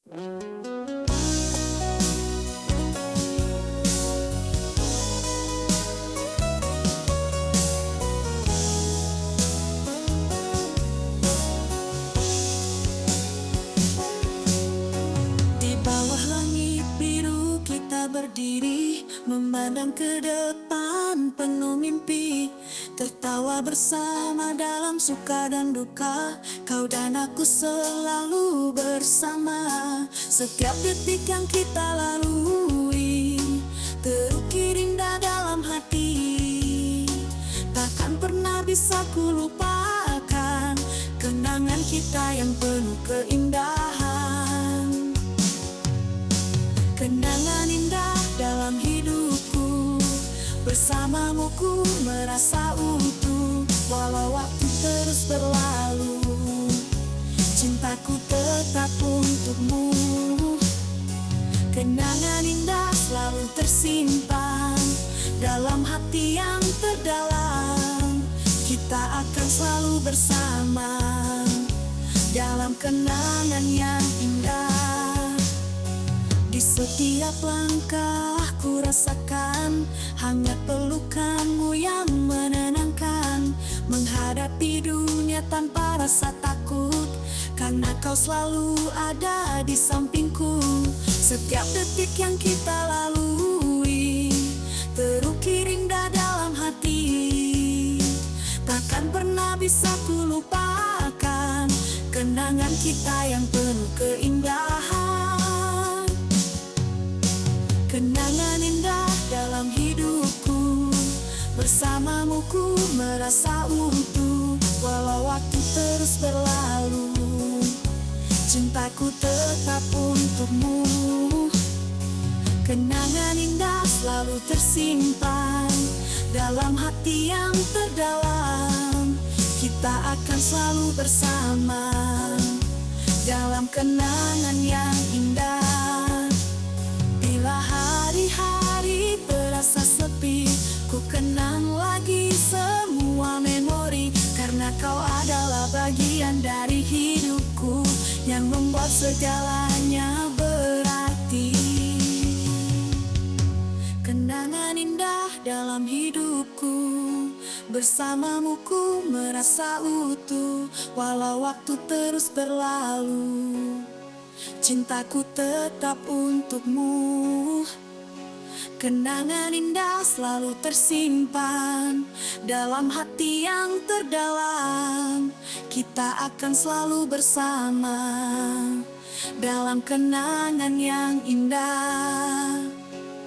Di bawah langit biru kita berdiri, memandang ke depan penuh mimpi. Tertawa bersama dalam suka dan duka, kau dan aku selalu bersama. Setiap detik yang kita lalui terukir indah dalam hati. Takkan pernah bisa ku lupakan kenangan kita yang penuh keindahan. Kenangan indah dalam hidupku, bersamamu ku merasa utuh. Walau waktu terus berlalu, cintaku tetap untukmu. Kenangan indah selalu tersimpan dalam hati yang terdalam. Kita akan selalu bersama dalam kenangan yang indah. Di setiap langkah ku rasakan hangat pelukanmu yang menenangkan. Menghadapi dunia tanpa rasa takut, karena kau selalu ada di sampingku. Setiap detik yang kita lalui terukir indah dalam hati. Takkan pernah bisa ku lupakan kenangan kita yang penuh keindahan. Kenangan indah dalam hidupku, bersamamu ku merasa utuh. Walau waktu terus berlalu, cintaku tetap untukmu. Kenangan indah selalu tersimpan dalam hati yang terdalam. Kita akan selalu bersama dalam kenangan yang indah. Bila hari-hari terasa sepi, ku kenang lagi semua memori. Karena kau adalah bagian dari hidupku yang membuat segalanya berarti. Kenangan indah dalam hidupku, bersamamu ku merasa utuh. Walau waktu terus berlalu, cintaku tetap untukmu. Kenangan indah selalu tersimpan dalam hati yang terdalam. Kita akan selalu bersama dalam kenangan yang indah.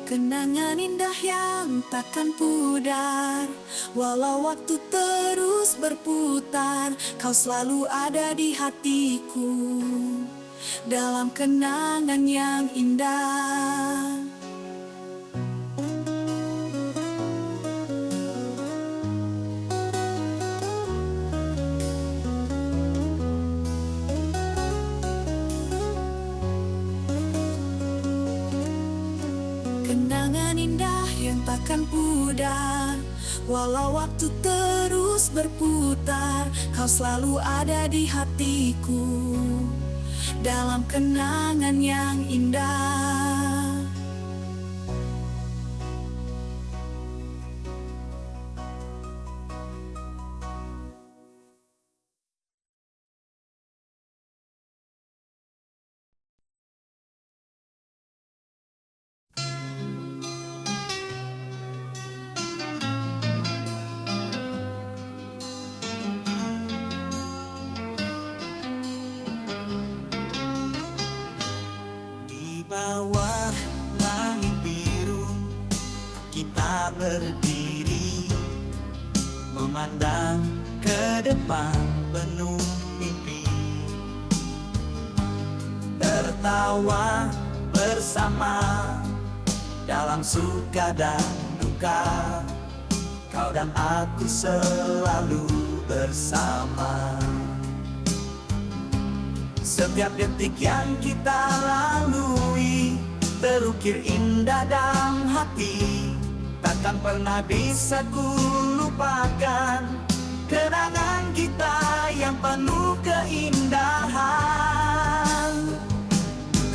Kenangan indah yang takkan pudar, walau waktu terus berputar. Kau selalu ada di hatiku dalam kenangan yang indah. Kenangan indah yang takkan pudar, walau waktu terus berputar. Kau selalu ada di hatiku dalam kenangan yang indah. Di bawah langit biru kita berdiri, memandang ke depan penuh mimpi. Tertawa bersama dalam suka dan duka, kau dan aku selalu bersama. Setiap detik yang kita lalui terukir indah dalam hati. Takkan pernah bisa ku lupakan kenangan kita yang penuh keindahan.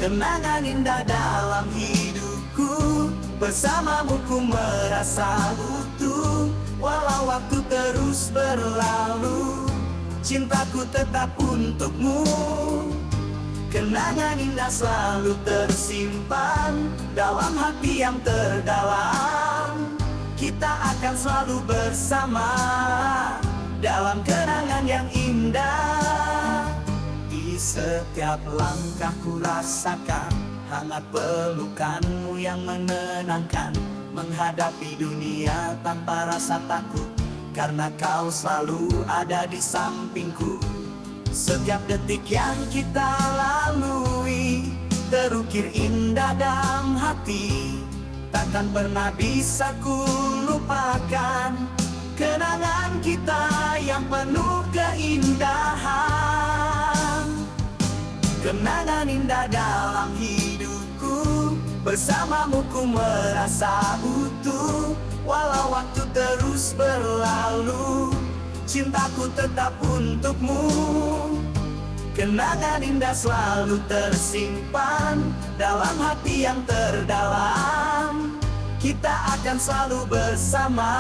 Kenangan indah dalam hidupku, bersamamu ku merasa utuh. Walau waktu terus berlalu, cintaku tetap untukmu. Kenangan indah selalu tersimpan dalam hati yang terdalam. Kita akan selalu bersama dalam kenangan yang indah. Di setiap langkahku rasakan hangat pelukanmu yang menenangkan. Menghadapi dunia tanpa rasa takut, karena kau selalu ada di sampingku. Setiap detik yang kita lalui terukir indah dalam hati. Takkan pernah bisa ku lupakan kenangan kita yang penuh keindahan. Kenangan indah dalam hidupku, bersamamu ku merasa utuh. Walau waktu terus berlalu, cintaku tetap untukmu. Kenangan indah selalu tersimpan dalam hati yang terdalam. Kita akan selalu bersama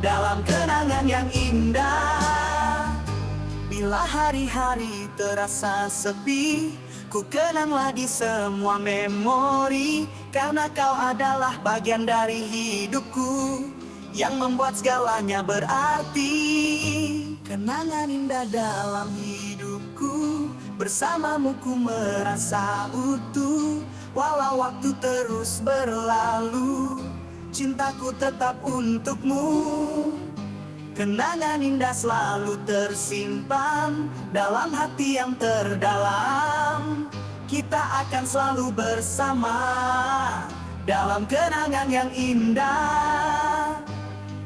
dalam kenangan yang indah. Bila hari-hari terasa sepi, ku kenang lagi semua memori. Karena kau adalah bagian dari hidupku yang membuat segalanya berarti. Kenangan indah dalam hidupku, bersamamu ku merasa utuh. Walau waktu terus berlalu, cintaku tetap untukmu. Kenangan indah selalu tersimpan dalam hati yang terdalam. Kita akan selalu bersama dalam kenangan yang indah.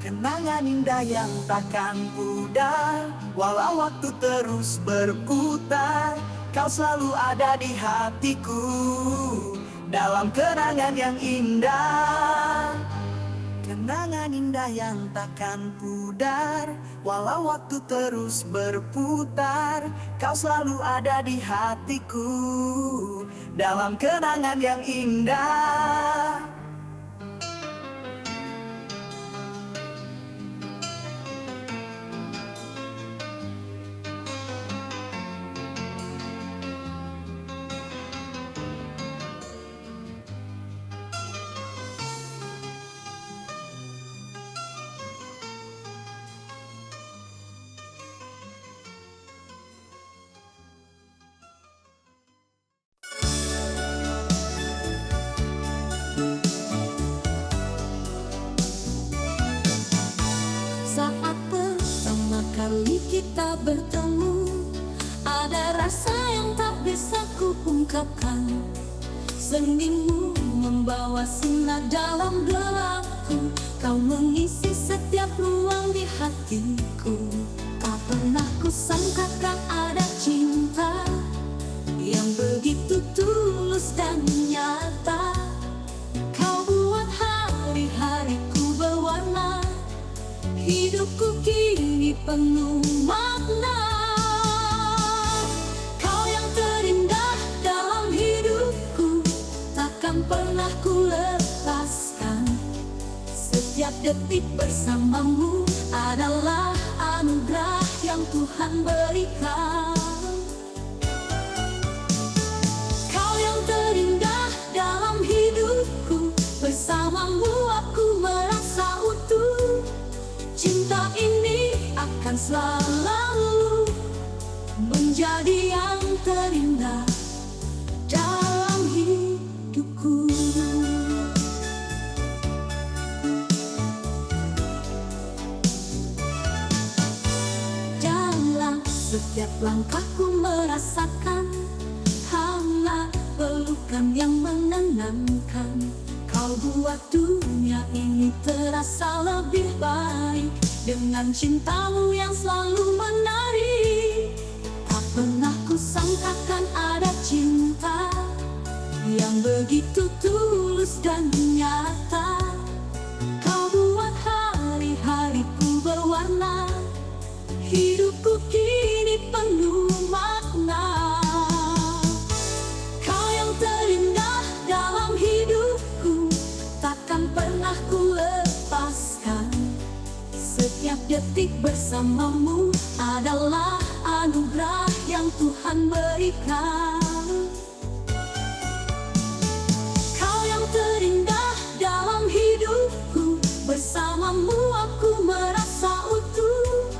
Kenangan indah yang takkan pudar, walau waktu terus berputar. Kau selalu ada di hatiku dalam kenangan yang indah. Kenangan indah yang takkan pudar, walau waktu terus berputar. Kau selalu ada di hatiku dalam kenangan yang indah. Saat pertama kali kita bertemu, ada rasa yang tak bisa kuungkapkan. Senyummu membawa sinar dalam gelapku. Kau mengisi setiap ruang di hatiku. Tak pernah kusangkakan ada cinta yang begitu tulus dan nyata. Kau buat hari-hariku berwarna, hidupku kini penuh makna. Kau yang terindah dalam hidupku, takkan pernah ku lepaskan. Setiap detik bersamamu adalah anugerah yang Tuhan berikan. Kau yang terindah dalam hidupku, bersamamu aku merasa utuh. Cinta ini akan selalu menjadi yang terindah dalam hidupku. Dalam setiap langkahku merasakan hangat pelukan yang menenangkan. Kau buat dunia ini terasa lebih baik dengan cintamu yang selalu menarik. Tak pernah kusangkakan ada cinta yang begitu tulus dan nyata. Kau buat hari-hariku berwarna, hidupku kini penuh makna. Kau bersamamu adalah anugerah yang Tuhan berikan. Kau yang terindah dalam hidupku, bersamamu aku merasa utuh.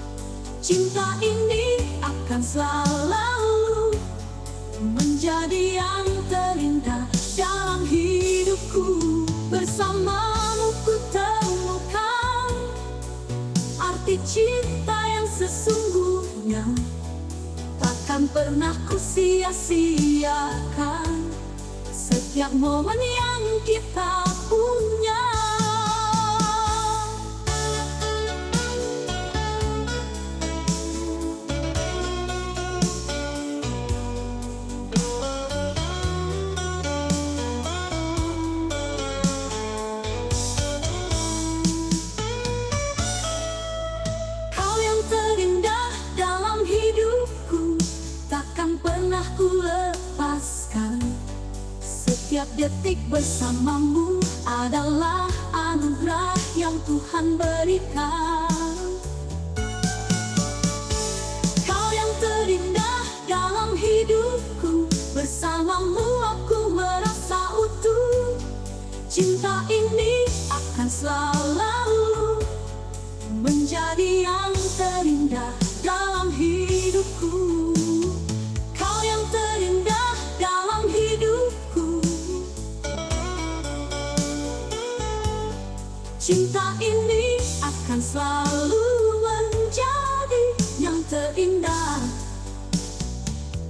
Cinta ini akan selalu menjadi yang terindah dalam hidupku. Bersamamu ku temukan arti cinta yang sesungguhnya, takkan pernah ku sia-siakan setiap momen yang kita punya. Pernah ku lepaskan. Setiap detik bersamamu adalah anugerah yang Tuhan berikan. Kau yang terindah dalam hidupku, bersamamu aku merasa utuh. Cinta ini akan selalu menjadi yang terindah dalam hidupku. Cinta ini akan selalu menjadi yang terindah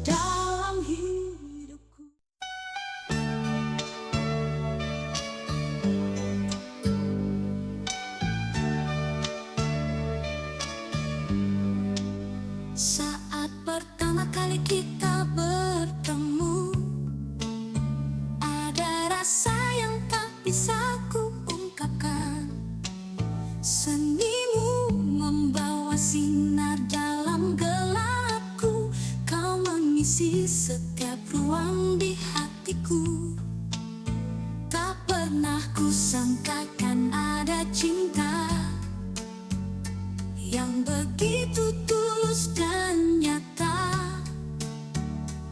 dalam hidupku. Saat pertama kali kita bertemu, ada rasa yang tak bisa ku ungkapkan. Senimu membawa sinar dalam gelapku, kau mengisi setiap ruang di hatiku. Tak pernah ku sangkakan ada cinta yang begitu tulus dan nyata.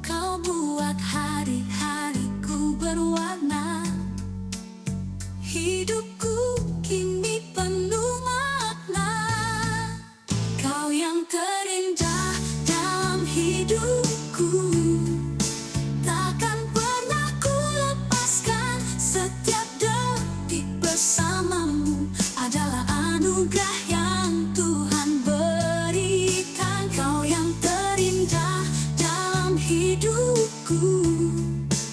Kau buat hari-hariku berwarna, hidupku kini penuh makna. Kau yang terindah dalam hidupku, takkan pernah ku lepaskan. Setiap detik bersamamu adalah anugerah yang Tuhan berikan. Kau yang terindah dalam hidupku,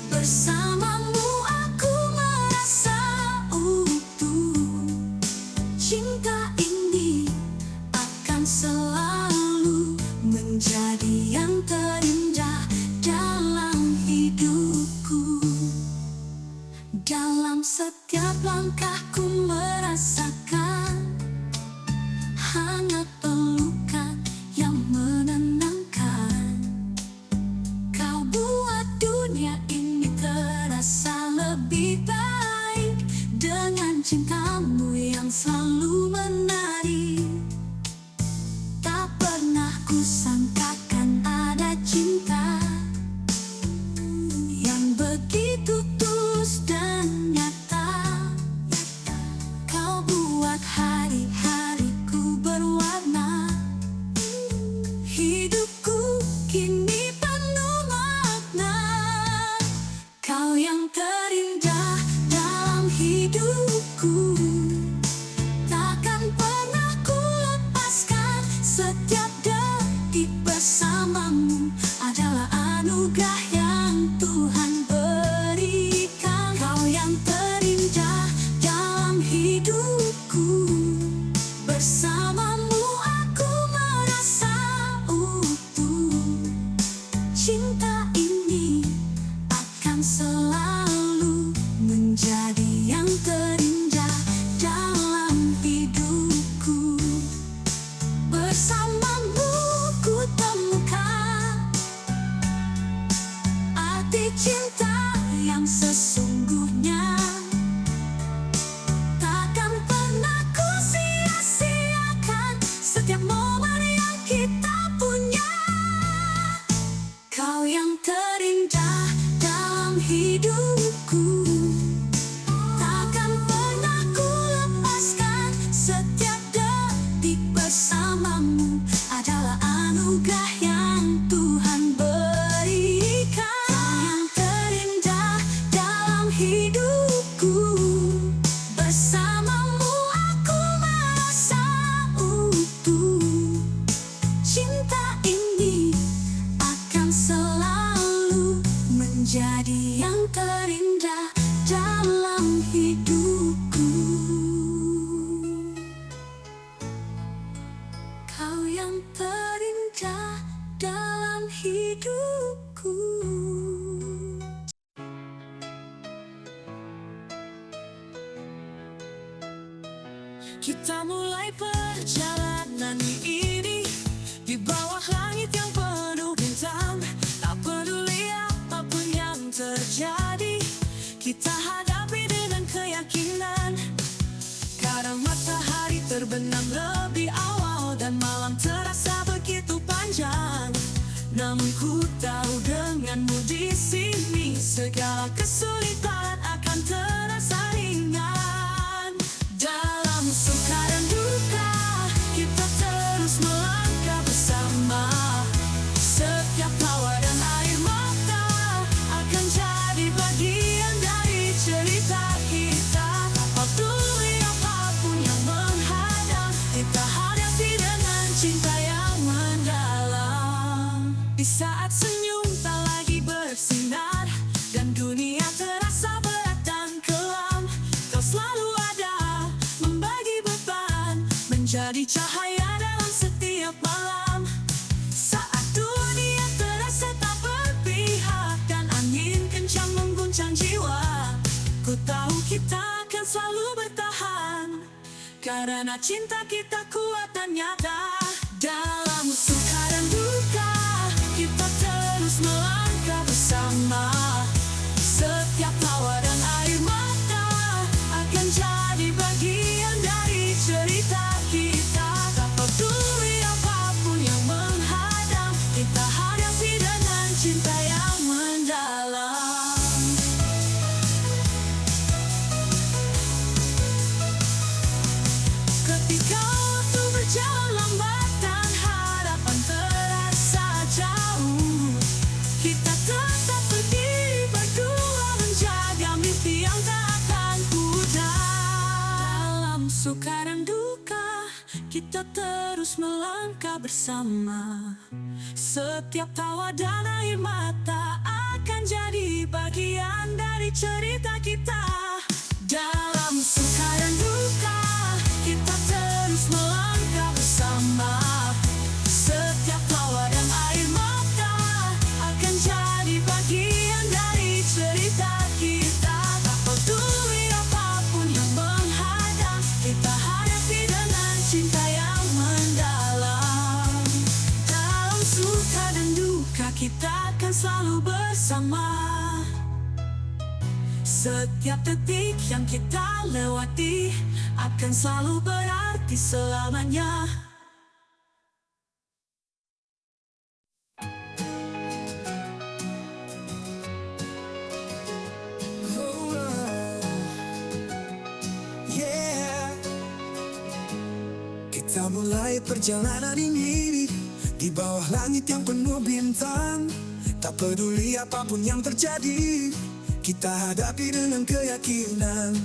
bersamamu aku merasa utuh. Cinta ini akan selalu menjadi yang terindah dalam hidupku. Dalam setiap langkahku merasakan hangat pelukan yang menenangkan. Kau buat dunia ini terasa lebih baik dengan cintamu yang selalu menarik. Tak pernah ku sangkakan ada cinta yang begitu tulus dan nyata. Kau buat hari-hariku berwarna, hidupku kini penuh makna. Kau yang terindah dalam hidupku, takkan pernah ku lepaskan. Setiap detik bersamamu adalah anugerah yang Tuhan berikan. Kau yang terindah dalam hidupku, bersamamu aku merasa utuh. Cinta ini akan selalu menjadi yang terindah dalam hidupku. Bersamamu ku temukan arti cinta yang sesungguhnya, takkan pernah ku sia-siakan setiap momen hidupku. Takkan pernah ku lepaskan, setiap detik bersamamu adalah anugerah yang Tuhan berikan. Kau yang terindah dalam hidupku, bersamamu aku merasa utuh. Cinta ini akan selalu menjadi yang terindah dalam hidupku. Kau yang terindah dalam hidupku. Kita mulai perjalanan ini di bawah langit yang penuh bintang. Tak peduli apapun yang terjadi, kita hadapi dengan keyakinan. Kadang matahari terbenam lebih awal dan malam terasa begitu panjang. Namun ku tahu denganmu di sini segala kesulitan akan terasa ringan. Dalam suka dan duka kita terus melangkah bersama. Setiap tawa dan air mata akan jadi bagian dari cerita kita. Tak peduli apapun yang menghadang, kita hadapi dengan cinta yang mendalam. Di saat senyum tak lagi bersinar dan dunia terasa berat dan kelam, kau selalu ada membagi beban, menjadi cahaya dalam setiap malam. Saat dunia terasa tak berpihak dan angin kencang mengguncang jiwa, ku tahu kita akan selalu bertahan, karena cinta kita kuat dan nyata. Dalam suka dan duka kita terus melangkah bersama. Setiap tawa dan air mata akan jadi bagian dari cerita kita. Tak peduli apapun yang menghadang, kita hadapi dengan cinta yang mendalam. Ketika waktu berjalan lambat dan harapan terasa jauh, kita tetap berdiri berdua menjaga mimpi yang tak akan pudar. Dalam suka dan duka kita terus melangkah bersama. Setiap tawa dan air mata akan jadi bagian dari cerita kita. Dalam suka dan duka kita terus melangkah bersama. Setiap tawa dan air mata akan jadi bagian dari cerita kita. Tak peduli apapun yang menghadang, kita hadapi dengan cinta yang mendalam. Dalam suka dan duka kita akan selalu bersama. Setiap detik yang kita lewati akan selalu berarti selamanya. Yeah. Kita mulai perjalanan ini di bawah langit yang penuh bintang. Tak peduli apapun yang terjadi, kita hadapi dengan keyakinan.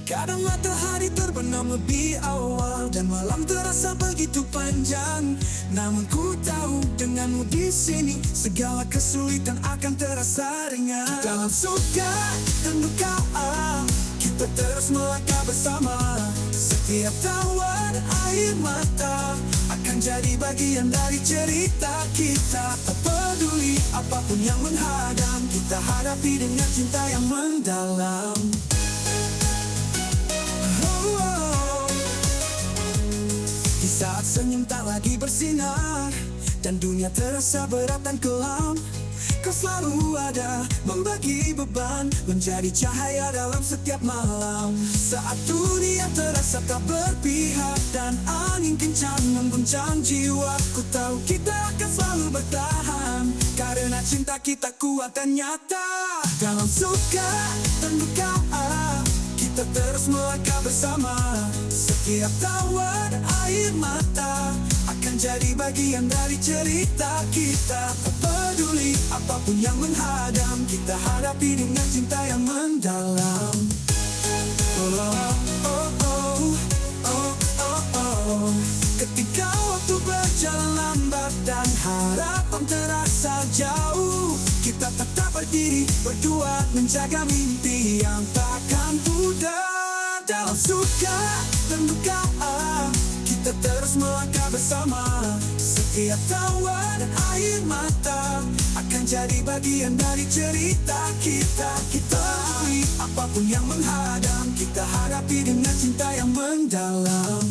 Kadang matahari terbenam lebih awal dan malam terasa begitu panjang. Namun ku tahu denganmu di sini segala kesulitan akan terasa ringan. Dalam suka dan duka kita terus melangkah bersama. Setiap tawa dan air mata akan jadi bagian dari cerita kita. Tak peduli apapun yang menghadang, kita hadapi dengan cinta yang mendalam. Di saat senyum tak lagi bersinar dan dunia terasa berat dan kelam, kau selalu ada membagi beban, menjadi cahaya dalam setiap malam. Saat dunia terasa tak berpihak dan angin kencang mengguncang jiwa, ku tahu kita akan selalu bertahan, Karena cinta kita kuat dan nyata. Dalam suka dan duka kita terus melangkah bersama. Setiap tawa dan air mata akan jadi bagian dari cerita kita. Tak peduli apapun yang menghadang, kita hadapi dengan cinta yang mendalam. Oh, oh, oh, oh, oh, oh. Ketika waktu berjalan lambat dan harapan terasa jauh, kita tetap berdiri berdua menjaga mimpi yang takkan pudar. Dalam suka dan duka kita terus melangkah bersama. Setiap tawa dan air mata akan jadi bagian dari cerita kita. Kita peduli apapun yang menghadang, kita hadapi dengan cinta yang mendalam.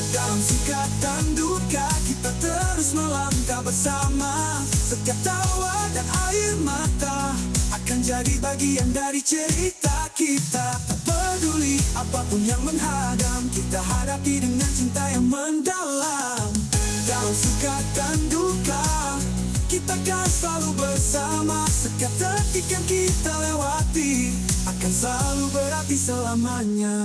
Dalam suka dan duka kita terus melangkah bersama. Setiap tawa dan air mata akan jadi bagian dari cerita kita. Tak peduli apapun yang menghadang, kita hadapi dengan cinta yang mendalam. Dalam suka dan duka kita akan selalu bersama. Setiap detik yang kita lewati akan selalu berarti selamanya.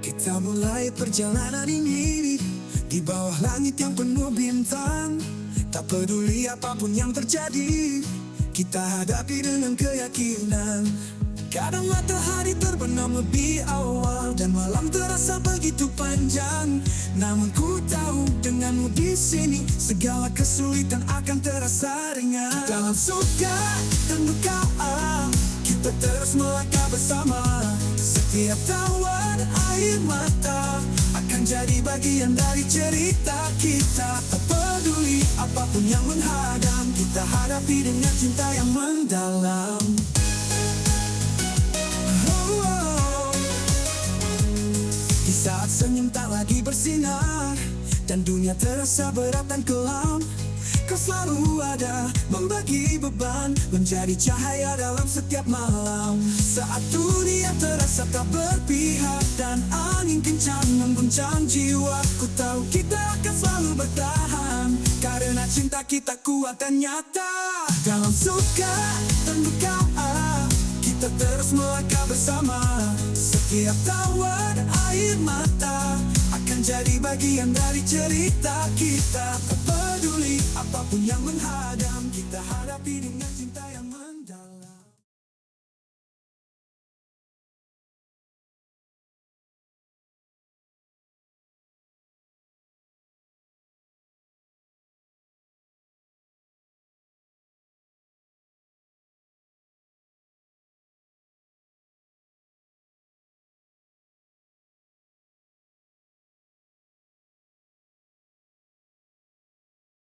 Kita mulai perjalanan ini di bawah langit yang penuh bintang. Tak peduli apapun yang terjadi, kita hadapi dengan keyakinan. Kadang matahari terbenam lebih awal dan malam terasa begitu panjang. Namun ku tahu denganmu di sini segala kesulitan akan terasa ringan. Dalam suka dan duka kita terus melangkah bersama. Setiap tawa dan air mata akan jadi bagian dari cerita kita. Tak peduli apapun yang menghadang, kita hadapi dengan cinta yang mendalam. Di saat senyum tak lagi bersinar dan dunia terasa berat dan kelam, kau selalu ada membagi beban, menjadi cahaya dalam setiap malam. Saat dunia terasa tak berpihak dan angin kencang mengguncang jiwa, ku tahu kita akan selalu bertahan. Karena cinta kita kuat dan nyata. Dalam suka dan duka kita terus melangkah bersama. Setiap tawa dan air mata akan jadi bagian dari cerita kita. Tak peduli apapun yang menghadang, kita hadapi dengan